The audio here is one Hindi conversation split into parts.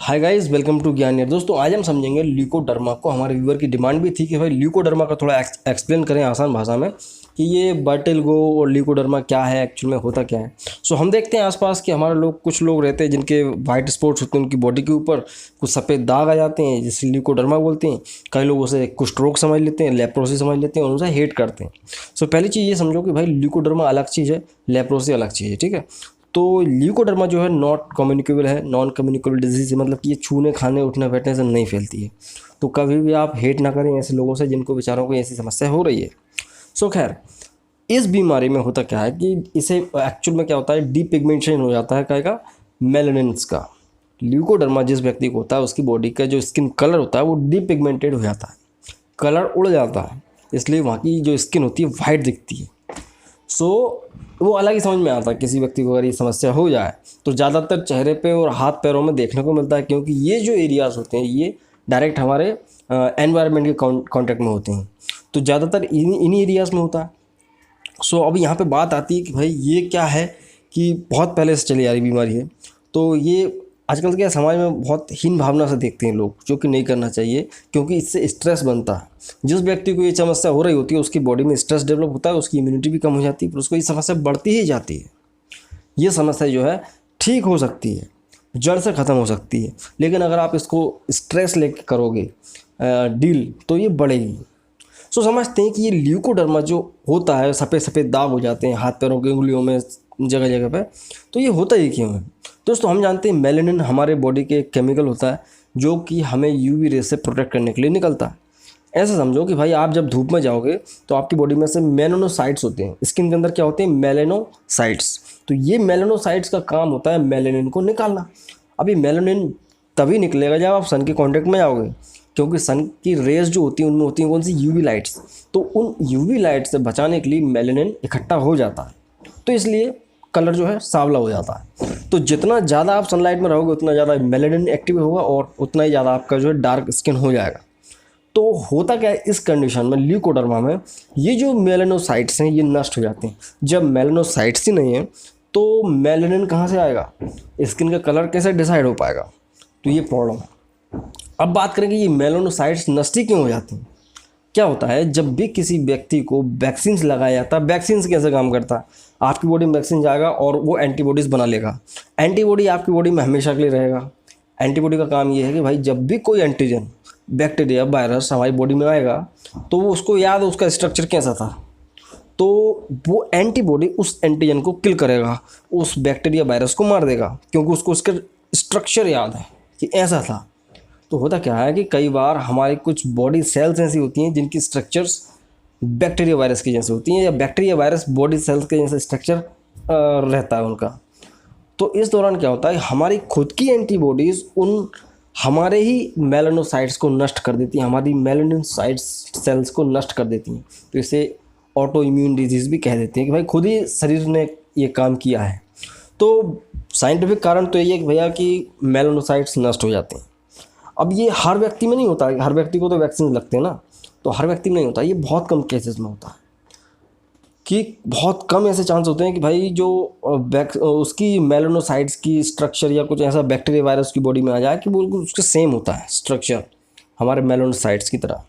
हाय गाइस, वेलकम टू ज्ञान यार। दोस्तों आज हम समझेंगे ल्यूकोडर्मा को। हमारे व्यूअर की डिमांड भी थी कि भाई ल्यूकोडर्मा का थोड़ा एक्सप्लेन करें आसान भाषा में कि ये वर्टिलिगो और ल्यूकोडर्मा क्या है, एक्चुअल में होता क्या है। सो हम देखते हैं आसपास कि हमारे कुछ लोग रहते हैं जिनके वाइट स्पॉट्स होते हैं उनकी बॉडी के ऊपर, कुछ सफ़ेद दाग आ जाते हैं जिसे ल्यूकोडर्मा बोलते हैं। कई लोग उसे कुष्ठ रोग समझ लेते हैं, लेप्रोसी समझ लेते हैं और उनसे हेट करते हैं। सो पहली चीज़ ये समझो कि भाई ल्यूकोडर्मा अलग चीज़ है, लेप्रोसी अलग चीज़ है, ठीक है। तो ल्यूकोडर्मा जो है नॉट कम्युनिकेबल है, नॉन कम्युनिकेबल डिजीज़ है, मतलब कि ये छूने खाने उठने बैठने से नहीं फैलती है। तो कभी भी आप हेट ना करें ऐसे लोगों से जिनको बेचारों को ऐसी समस्या हो रही है। सो खैर, इस बीमारी में होता क्या है कि इसे एक्चुअल में क्या होता है, डीपिगमेंटेशन हो जाता है का मेलानिन्स का। ल्यूकोडर्मा जिस व्यक्ति को होता है उसकी बॉडी का जो स्किन कलर होता है वो डीपिगमेंटेड हो जाता है, कलर उड़ जाता है, इसलिए वहाँ की जो स्किन होती है वाइट दिखती है। सो वो अलग ही समझ में आता है किसी व्यक्ति को अगर ये समस्या हो जाए तो ज़्यादातर चेहरे पे और हाथ पैरों में देखने को मिलता है, क्योंकि ये जो एरियाज़ होते हैं ये डायरेक्ट हमारे एनवायरनमेंट के कांटेक्ट में होते हैं, तो ज़्यादातर इन्हीं एरियाज़ में होता है। सो अब यहाँ पे बात आती है कि भाई ये क्या है कि बहुत पहले से चली आ रही बीमारी है। तो ये आजकल क्या समाज में बहुत हीन भावना से देखते हैं लोग, जो कि नहीं करना चाहिए, क्योंकि इससे स्ट्रेस बनता है। जिस व्यक्ति को ये समस्या हो रही होती है उसकी बॉडी में स्ट्रेस डेवलप होता है, उसकी इम्यूनिटी भी कम हो जाती है, फिर उसको ये समस्या बढ़ती ही जाती है। ये समस्या जो है ठीक हो सकती है, जड़ से ख़त्म हो सकती है, लेकिन अगर आप इसको स्ट्रेस लेके करोगे डील तो ये बढ़ेगी। सो समझते हैं कि ये ल्यूकोडर्मा जो होता है, सफ़ेद सफ़ेद दाग हो जाते हैं हाथ पैरों की उंगलियों में जगह जगह पे, तो ये होता ही क्यों है। दोस्तों हम जानते हैं मेलानिन हमारे बॉडी के एक केमिकल होता है जो कि हमें यूवी रे से प्रोटेक्ट करने के लिए निकलता है। ऐसा समझो कि भाई आप जब धूप में जाओगे तो आपकी बॉडी में से मेलानोसाइट्स होते हैं, स्किन के अंदर क्या होते हैं, मेलानोसाइट्स। तो ये मेलानोसाइट्स का काम होता है मेलानिन को निकालना। अभी मेलानिन तभी निकलेगा जब आप सन के कांटेक्ट में जाओगे, क्योंकि सन की रेज जो होती हैं उनमें होती हैं कौन सी, यूवी लाइट्स। तो उन यूवी लाइट से बचाने के लिए मेलानिन इकट्ठा हो जाता है, तो इसलिए कलर जो है सांवला हो जाता है। तो जितना ज़्यादा आप सनलाइट में रहोगे उतना ज़्यादा मेलानिन एक्टिव होगा और उतना ही ज़्यादा आपका जो है डार्क स्किन हो जाएगा। तो होता क्या है इस कंडीशन में, ल्यूकोडर्मा में ये जो मेलानोसाइट्स हैं ये नष्ट हो जाते हैं। जब मेलानोसाइट्स ही नहीं है तो मेलानिन कहाँ से आएगा, स्किन का कलर कैसे डिसाइड हो पाएगा, तो ये प्रॉब्लम है। अब बात करेंगे ये मेलानोसाइट्स नष्ट क्यों हो जाती हैं। क्या होता है, जब भी किसी व्यक्ति को वैक्सीन लगाया जाता है, वैक्सीन कैसे काम करता है, आपकी बॉडी में वैक्सीन जाएगा और वो एंटीबॉडीज़ बना लेगा। एंटीबॉडी आपकी बॉडी में हमेशा के लिए रहेगा। एंटीबॉडी का काम ये है कि भाई जब भी कोई एंटीजन, बैक्टीरिया, वायरस हमारी बॉडी में आएगा तो वो उसको याद है उसका स्ट्रक्चर कैसा था, तो वो एंटीबॉडी उस एंटीजन को किल करेगा, उस बैक्टीरिया वायरस को मार देगा, क्योंकि उसको उसका स्ट्रक्चर याद है कि ऐसा था। तो होता क्या है कि कई बार हमारी कुछ बॉडी सेल्स ऐसी होती हैं जिनकी स्ट्रक्चर्स बैक्टीरिया वायरस की जैसे होती हैं, या बैक्टीरिया वायरस बॉडी सेल्स के जैसे स्ट्रक्चर रहता है उनका। तो इस दौरान क्या होता है, हमारी खुद की एंटीबॉडीज़ उन हमारे ही मेलानोसाइट्स को नष्ट कर देती हैं, हमारी मेलानोसाइट्स सेल्स को नष्ट कर देती हैं। तो इसे ऑटो इम्यून डिजीज़ भी कह देते हैं कि भाई खुद ही शरीर ने ये काम किया है। तो साइंटिफिक कारण तो यही है कि भैया कि मेलानोसाइट्स नष्ट हो जाते हैं। अब ये हर व्यक्ति में नहीं होता, हर व्यक्ति को तो वैक्सीन लगते हैं ना, तो हर व्यक्ति में नहीं होता, ये बहुत कम केसेस में होता है कि बहुत कम ऐसे चांस होते हैं कि भाई जो उसकी मेलानोसाइट्स की स्ट्रक्चर या कुछ ऐसा बैक्टीरिया वायरस की बॉडी में आ जाए कि बिल्कुल उसके सेम होता है स्ट्रक्चर हमारे मेलानोसाइट्स की तरह।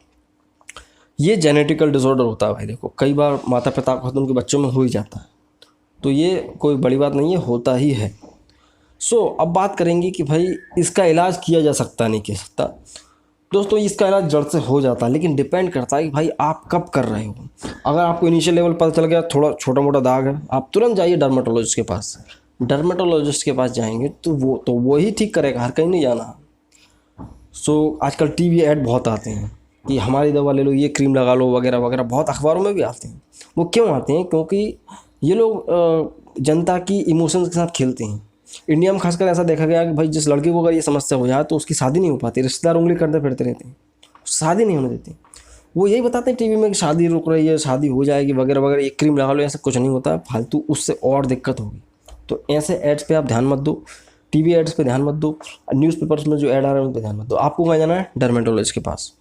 ये जेनेटिकल डिसऑर्डर होता है भाई। देखो कई बार माता पिता को उनके बच्चों में हो ही जाता है, तो ये कोई बड़ी बात नहीं है, होता ही है। सो अब बात करेंगे कि भाई इसका इलाज किया जा सकता नहीं किया सकता। दोस्तों इसका इलाज जड़ से हो जाता है, लेकिन डिपेंड करता है कि भाई आप कब कर रहे हो। अगर आपको इनिशियल लेवल पता चल गया थोड़ा छोटा मोटा दाग है, आप तुरंत जाइए डर्मेटोलॉजिस्ट के पास। डर्मेटोलॉजिस्ट के पास जाएंगे तो वो ही ठीक करेगा, हर कहीं नहीं जाना। सो आजकल टीवी ऐड बहुत आते हैं कि हमारी दवा ले लो, ये क्रीम लगा लो वगैरह वगैरह, बहुत अखबारों में भी आते हैं। वो क्यों आते हैं, क्योंकि ये लोग जनता की इमोशंस के साथ खेलते हैं। इंडिया में खासकर ऐसा देखा गया कि भाई जिस लड़के को अगर ये समस्या हो जाए तो उसकी शादी नहीं हो पाती, रिश्तेदार उंगली करते फिरते रहते हैं, शादी नहीं होने देते। वो यही बताते हैं टीवी में कि शादी रुक रही है, शादी हो जाएगी वगैरह वगैरह, ये क्रीम लगा लो, ऐसा कुछ नहीं होता है फालतू, उससे और दिक्कत होगी। तो ऐसे एड्स पे आप ध्यान मत दो, टीवी एड्स पे ध्यान मत दो, न्यूज़पेपर्स में जो ऐड आ रहे हैं उन पर ध्यान मत दो। आपको कहाँ जाना है, डर्मेटोलॉजिस्ट के पास।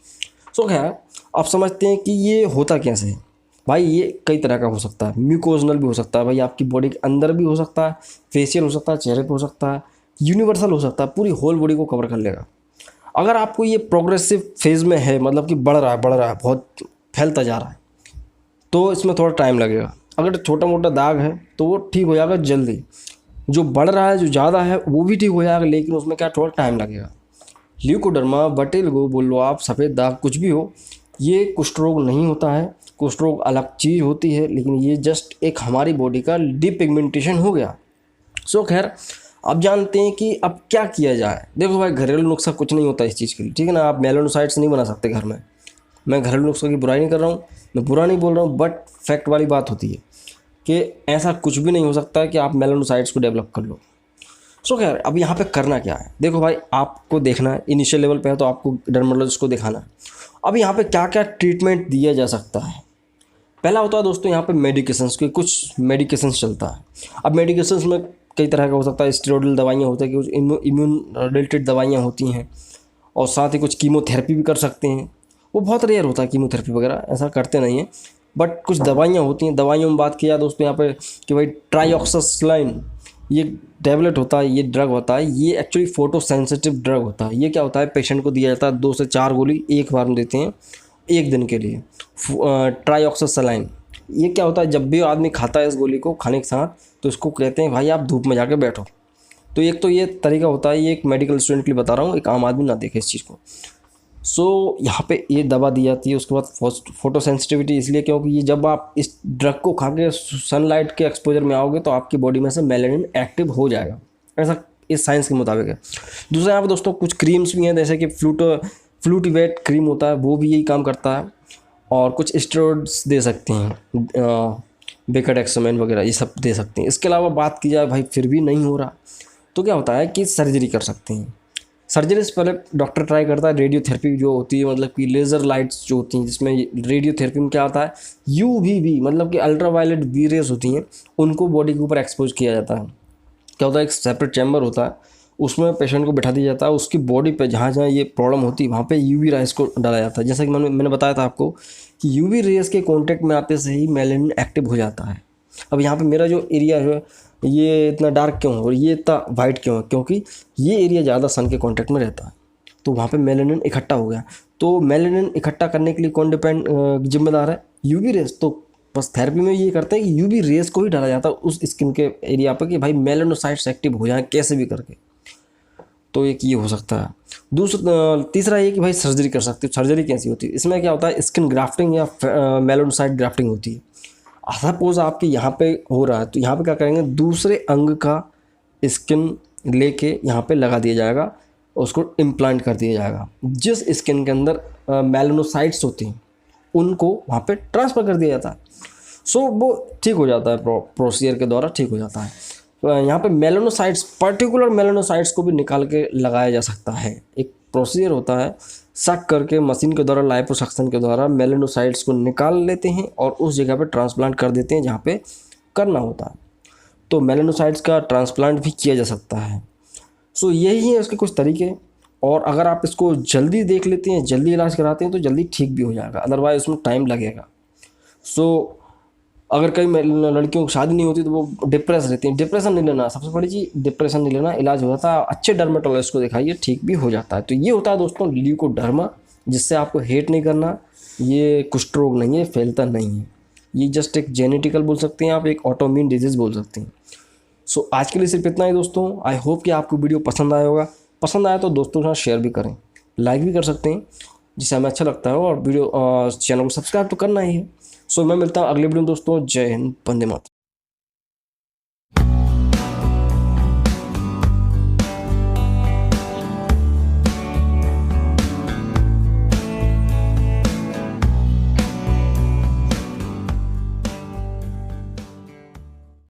सो क्या आप समझते हैं कि ये होता कैसे है भाई। ये कई तरह का हो सकता है, म्यूकोजनल भी हो सकता है भाई, आपकी बॉडी के अंदर भी हो सकता है, फेशियल हो सकता है, चेहरे पे हो सकता है, यूनिवर्सल हो सकता है, पूरी होल बॉडी को कवर कर लेगा। अगर आपको ये प्रोग्रेसिव फेज़ में है, मतलब कि बढ़ रहा है, बहुत फैलता जा रहा है, तो इसमें थोड़ा टाइम लगेगा। अगर छोटा मोटा दाग है तो वो ठीक हो जाएगा जल्दी। जो बढ़ रहा है, जो ज़्यादा है, वो भी ठीक हो जाएगा, लेकिन उसमें क्या थोड़ा टाइम लगेगा। ल्यूकोडर्मा, विटिलिगो बोल लो आप, सफ़ेद दाग, कुछ भी हो, ये कुष्ठ रोग नहीं होता है। कुष्ठ रोग अलग चीज़ होती है, लेकिन ये जस्ट एक हमारी बॉडी का डिपिगमेंटेशन हो गया। सो खैर, अब जानते हैं कि अब क्या किया जाए। देखो भाई, घरेलू नुस्खा कुछ नहीं होता इस चीज़ के लिए, ठीक है ना। आप मेलानोसाइट्स नहीं बना सकते घर में। मैं घरेलू नुस्खों की बुराई नहीं कर रहा हूँ, मैं बुरा नहीं बोल रहा हूँ, बट फैक्ट वाली बात होती है कि ऐसा कुछ भी नहीं हो सकता कि आप मेलानोसाइट्स को डेवलप कर लो। सो खैर, अब यहाँ पे करना क्या है। देखो भाई, आपको देखना है, इनिशियल लेवल पे है तो आपको डर्मेटोलॉजिस्ट को दिखाना है। अब यहाँ पे क्या क्या ट्रीटमेंट दिया जा सकता है। पहला होता है दोस्तों यहाँ पे मेडिकेशंस के, कुछ मेडिकेशंस चलता है। अब मेडिकेशंस में कई तरह का हो सकता है। स्टेरॉइडल दवाइयाँ होती हैं, कुछ इम्यून रिलेटेड दवाइयाँ होती हैं, और साथ ही कुछ कीमोथेरेपी भी कर सकते हैं। वो बहुत रेयर होता है कीमोथेरेपी वगैरह, ऐसा करते नहीं हैं, बट कुछ दवाइयाँ होती हैं। दवाइयों में बात किया दोस्तों यहाँ पे कि भाई ट्राइऑक्सास्लाइन, ये टैबलेट होता है, ये ड्रग होता है, ये एक्चुअली फोटो सेंसिटिव ड्रग होता है। ये क्या होता है, पेशेंट को दिया जाता है 2 से 4 गोली एक बार में देते हैं 1 दिन के लिए। ट्राइऑक्सास्लाइन, ये क्या होता है, जब भी आदमी खाता है इस गोली को खाने के साथ, तो इसको कहते हैं भाई आप धूप में जाके बैठो। तो एक तो ये तरीका होता है, ये एक मेडिकल स्टूडेंट के लिए बता रहा हूँ, एक आम आदमी ना देखे इस चीज़ को। सो यहाँ पे ये दवा दी जाती है। उसके बाद फोटो सेंसिटिविटी, इसलिए क्योंकि ये जब आप इस ड्रग को खा के सनलाइट के एक्सपोजर में आओगे तो आपकी बॉडी में से मेलानिन एक्टिव हो जाएगा, ऐसा इस साइंस के मुताबिक है। दूसरा यहाँ पे दोस्तों कुछ क्रीम्स भी हैं, जैसे कि फ्लूटिवेट क्रीम होता है, वो भी यही काम करता है। और कुछ स्टेरॉइड्स दे सकते हैं, बेकाडेक्सामेन वगैरह, ये सब दे सकते हैं। इसके अलावा बात की जाए भाई फिर भी नहीं हो रहा, तो क्या होता है कि सर्जरी कर सकते हैं। सर्जरी से पहले डॉक्टर ट्राई करता है रेडियोथेरेपी जो होती है, मतलब कि लेज़र लाइट्स जो होती हैं, जिसमें रेडियोथेरेपी में क्या होता है, यूवीबी मतलब कि अल्ट्रावायलेट बी रेज होती हैं, उनको बॉडी के ऊपर एक्सपोज किया जाता है। क्या होता है, एक सेपरेट चैम्बर होता है, उसमें पेशेंट को बैठा दिया जाता है, उसकी बॉडी पे जहाँ जहाँ ये प्रॉब्लम होती है वहाँ पे यूवी रेज को डाला जाता है। जैसा कि मैंने बताया था आपको कि यूवी रेज के कांटेक्ट में आते से ही मेलानिन एक्टिव हो जाता है। अब यहाँ पे मेरा जो एरिया है ये इतना डार्क क्यों है और ये इतना वाइट क्यों है, क्योंकि ये एरिया ज़्यादा सन के कांटेक्ट में रहता है, तो वहाँ पे मेलानिन इकट्ठा हो गया। तो मेलानिन इकट्ठा करने के लिए कौन जिम्मेदार है, यूवी रेज। तो बस थेरेपी में ये करते हैं कि यूवी रेज को ही डाला जाता है उस स्किन के एरिया पर कि भाई मेलानोसाइट्स एक्टिव हो जाए कैसे भी करके। तो एक ये हो सकता है। तीसरा ये कि भाई सर्जरी कर सकते हो। सर्जरी कैसी होती है, इसमें क्या होता है, स्किन ग्राफ्टिंग या मेलानोसाइट ग्राफ्टिंग होती है। सपोज आपके यहाँ पे हो रहा है, तो यहाँ पे क्या करेंगे, दूसरे अंग का स्किन लेके यहाँ पे लगा दिया जाएगा, उसको इम्प्लांट कर दिया जाएगा। जिस स्किन के अंदर मेलानोसाइट्स होती हैं उनको वहाँ पे ट्रांसफ़र कर दिया जाता है। सो वो ठीक हो जाता है, प्रोसीजर के द्वारा ठीक हो जाता है। तो यहाँ पे मेलानोसाइट्स, पर्टिकुलर मेलानोसाइट्स को भी निकाल के लगाया जा सकता है। एक प्रोसीजर होता है, सक करके मशीन के द्वारा, लाइपोसक्शन के द्वारा मेलानोसाइट्स को निकाल लेते हैं और उस जगह पे ट्रांसप्लांट कर देते हैं जहाँ पे करना होता है। तो मेलानोसाइट्स का ट्रांसप्लांट भी किया जा सकता है। सो यही है उसके कुछ तरीके, और अगर आप इसको जल्दी देख लेते हैं, जल्दी इलाज कराते हैं, तो जल्दी ठीक भी हो जाएगा, अदरवाइज उसमें टाइम लगेगा। सो अगर कई लड़कियों की शादी नहीं होती तो वो डिप्रेस रहती हैं, डिप्रेशन नहीं लेना, सबसे बड़ी चीज़ डिप्रेशन नहीं लेना, इलाज हो जाता है। अच्छे डर्मेटोलॉजिस्ट को दिखाइए, ठीक भी हो जाता है। तो ये होता है दोस्तों ल्यूकोडर्मा, जिससे आपको हेट नहीं करना। ये कुष्ठ रोग नहीं है, फैलता नहीं है, ये जस्ट एक जेनेटिकल बोल सकते हैं आप, एक ऑटोइम्यून डिजीज़ बोल सकते हैं। सो आज के लिए सिर्फ इतना ही दोस्तों। आई होप कि आपको वीडियो पसंद आया होगा। पसंद आया तो दोस्तों के साथ शेयर भी करें, लाइक भी कर सकते हैं जिससे हमें अच्छा लगता है, और वीडियो चैनल को सब्सक्राइब तो करना ही है। सो मैं मिलता हूँ अगले वीडियो में दोस्तों। जय हिंद, वंदे मातरम।